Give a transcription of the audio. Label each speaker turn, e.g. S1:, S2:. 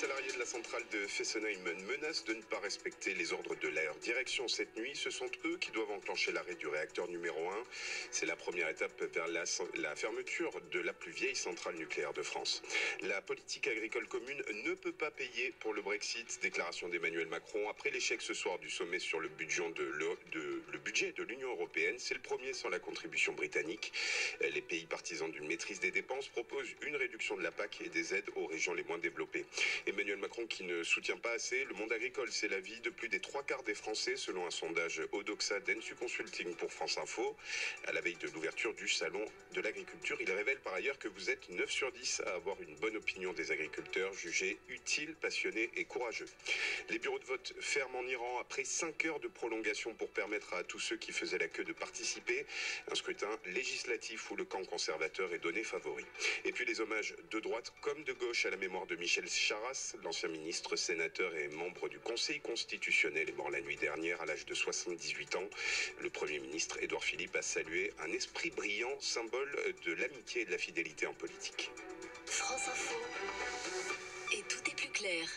S1: salariés de la centrale de Fessenheim menacent de ne pas respecter les ordres de leur direction cette nuit. Ce sont eux qui doivent enclencher l'arrêt du réacteur numéro 1. C'est la première étape vers la fermeture de la plus vieille centrale nucléaire de France. La politique agricole commune ne peut pas payer pour le Brexit. Déclaration d'Emmanuel Macron après l'échec ce soir du sommet sur le budget de l'Union européenne. C'est le premier sans la contribution britannique. Les pays partisans d'une maîtrise des dépenses proposent une réduction de la PAC et des aides aux régions les moins développées. Emmanuel Macron qui ne soutient pas assez le monde agricole, c'est l'avis de plus des 3/4 des Français selon un sondage Odoxa d'Ensu Consulting pour France Info. À la veille de l'ouverture du salon de l'agriculture, il révèle par ailleurs que vous êtes 9 sur 10 à avoir une bonne opinion des agriculteurs, jugés utiles, passionnés et courageux. Les bureaux de vote ferment en Iran après 5 heures de prolongation pour permettre à tous ceux qui faisaient la queue de participer. Un scrutin législatif où le camp conservateur est donné favori. Et puis les hommages de droite comme de gauche à la mémoire de Michel Charasse, l'ancien ministre, sénateur et membre du Conseil constitutionnel, est mort la nuit dernière à l'âge de 78 ans. Le Premier ministre Édouard Philippe a salué un esprit brillant, symbole de l'amitié et de la fidélité en politique.
S2: France Info. Et tout est plus clair.